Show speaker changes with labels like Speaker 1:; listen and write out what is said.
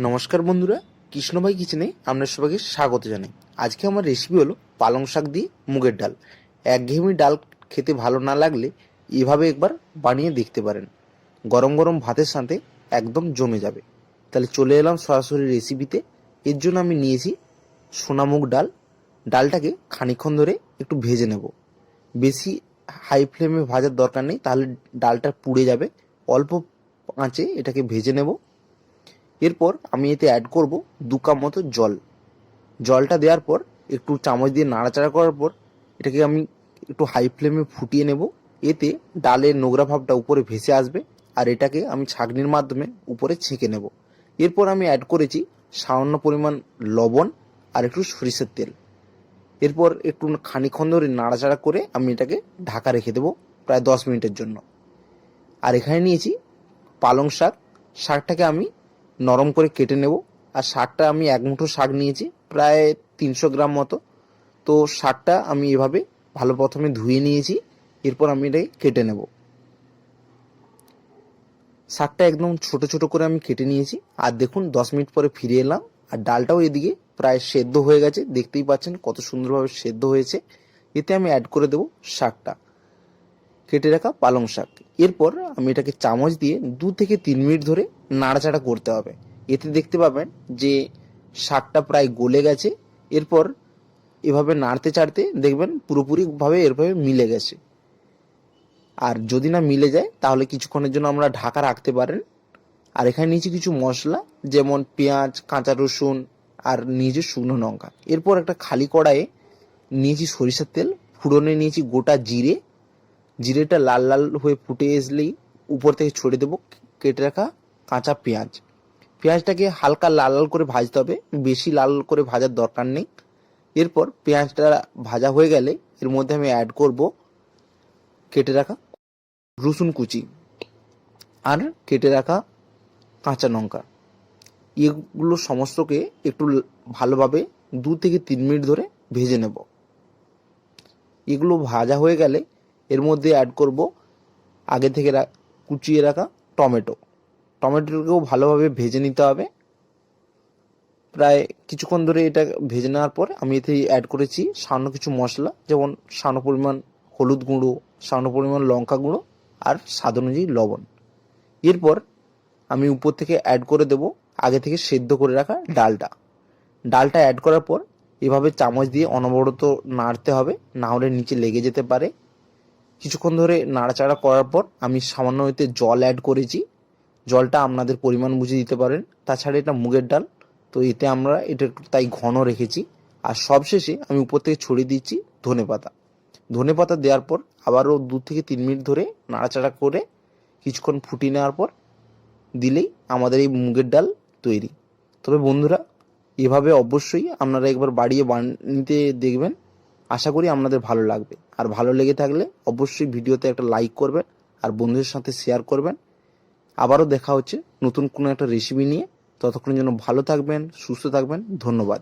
Speaker 1: নমস্কার বন্ধুরা, কৃষ্ণভাই কিচেনে আপনার সবাইকে স্বাগত জানাই। আজকে আমার রেসিপি হলো পালং শাক দিয়ে মুগের ডাল। একঘেয়েমি ডাল খেতে ভালো না লাগলে এভাবে একবার বানিয়ে দেখতে পারেন। গরম গরম ভাতের সাথে একদম জমে যাবে। তাহলে চলে এলাম সরাসরি রেসিপিতে। এর জন্য আমি নিয়েছি সোনামুগ ডাল। ডালটাকে খানিকক্ষণ ধরে একটু ভেজে নেব। বেশি হাই ফ্লেমে ভাজার দরকার নেই, তাহলে ডালটা পুড়ে যাবে। অল্প আঁচে এটাকে ভেজে নেব। এরপর আমি এতে অ্যাড করব 2 কাপ মতো জল। জলটা দেওয়ার পর একটু চামচ দিয়ে নাড়াচাড়া করার পর এটাকে আমি একটু হাই ফ্লেমে ফুটিয়ে নেব। এতে ডালের নোংরা ভাবটা উপরে ভেসে আসবে, আর এটাকে আমি ছাঁকনির মাধ্যমে উপরে ছেঁকে নেব। এরপর আমি অ্যাড করেছি সামান্য পরিমাণ লবণ আর একটু সরিষার তেল। এরপর একটু খানিকক্ষণ ধরে নাড়াচাড়া করে আমি এটাকে ঢাকা রেখে দেবো প্রায় 10 মিনিটের জন্য। আর এখানে নিয়েছি পালং শাক। শাকটাকে আমি নরম করে কেটে নেব। আর শাকটা আমি 1 মুঠো শাক নিয়েছি, প্রায় 300 গ্রাম মতো। তো শাকটা আমি এভাবে ভালো প্রথমে ধুয়ে নিয়েছি। এরপর আমি এটাকে কেটে নেব। শাকটা একদম ছোট ছোট করে আমি কেটে নিয়েছি। আর দেখুন 10 মিনিট পরে ফিরে এলাম, আর ডালটাও এদিকে প্রায় সেদ্ধ হয়ে গেছে। দেখতেই পাচ্ছেন কত সুন্দরভাবে সেদ্ধ হয়েছে। এতে আমি অ্যাড করে দেবো শাকটা, কেটে রাখা পালং শাক। এরপর আমি এটাকে চামচ দিয়ে 2 থেকে 3 মিনিট ধরে নাড়াচাড়া করতে হবে। এতে দেখতে পাবেন যে শাকটা প্রায় গলে গেছে। এরপর এভাবে নাড়তে চাড়তে দেখবেন পুরোপুরিভাবে এরভাবে মিলে গেছে। আর যদি না মিলে যায় তাহলে কিছুক্ষণের জন্য আমরা ঢাকা রাখতে পারেন। আর এখানে নিয়েছি কিছু মশলা, যেমন পেঁয়াজ, কাঁচা রসুন আর নিয়েছি শুকনো লঙ্কা। এরপর একটা খালি কড়াইয়ে নিয়েছি সরিষার তেল, ফোড়নে নিয়েছি গোটা জিরে। জিরেটা লাল লাল হয়ে ফুটে আসলেই উপর থেকে ছড়িয়ে দেবো কেটে রাখা কাঁচা পেঁয়াজ। পেঁয়াজটাকে হালকা লাল লাল করে ভাজতে হবে, বেশি লাল করে ভাজার দরকার নেই। এরপর পেঁয়াজটা ভাজা হয়ে গেলে এর মধ্যে আমি অ্যাড করব কেটে রাখা রসুন কুচি আর কেটে রাখা কাঁচা লঙ্কা। এগুলো সমস্তকে একটু ভালোভাবে 2 থেকে 3 মিনিট ধরে ভেজে নেব। এগুলো ভাজা হয়ে গেলে এর মধ্যে অ্যাড করব আগে থেকে কুচিয়ে রাখা টমেটো। টমেটোকেও ভালোভাবে ভেজে নিতে হবে। প্রায় কিছুক্ষণ ধরে এটা ভেজে নেওয়ার পর আমি এতে অ্যাড করেছি সামান্য কিছু মশলা, যেমন সামান্য পরিমাণ হলুদ গুঁড়ো, সামান্য পরিমাণ লঙ্কা গুঁড়ো আর স্বাদ অনুযায়ী লবণ। এরপর আমি উপর থেকে অ্যাড করে দেব আগে থেকে সেদ্ধ করে রাখা ডালটা। ডালটা অ্যাড করার পর এভাবে চামচ দিয়ে অনবরত নাড়তে হবে, না হলে নিচে লেগে যেতে পারে। কিছুক্ষণ ধরে নাড়াচাড়া করার পর আমি সামান্য এতে জল অ্যাড করেছি। জলটা আপনাদের পরিমাণ বুঝে দিতে পারেন। তাছাড়া এটা মুগের ডাল, তো এতে আমরা এটা একটু তাই ঘন রেখেছি। আর সবশেষে আমি উপর থেকে ছড়িয়ে দিচ্ছি ধনেপাতা। ধনেপাতা দেওয়ার পর আবারও 2 থেকে 3 মিনিট ধরে নাড়াচাড়া করে কিছুক্ষণ ফুটিয়ে নেওয়ার পর দিলেই আমাদের এই মুগের ডাল তৈরি। তবে বন্ধুরা, এভাবে অবশ্যই আপনারা একবার বাড়িয়ে বানিয়ে দেখবেন। আশা করি আপনাদের ভালো লাগবে। আর ভালো লেগে থাকলে অবশ্যই ভিডিওতে একটা লাইক করবেন আর বন্ধুদের সাথে শেয়ার করবেন। আবারও দেখা হচ্ছে নতুন কোনো একটা রেসিপি নিয়ে। ততক্ষণের জন্য ভালো থাকবেন, সুস্থ থাকবেন। ধন্যবাদ।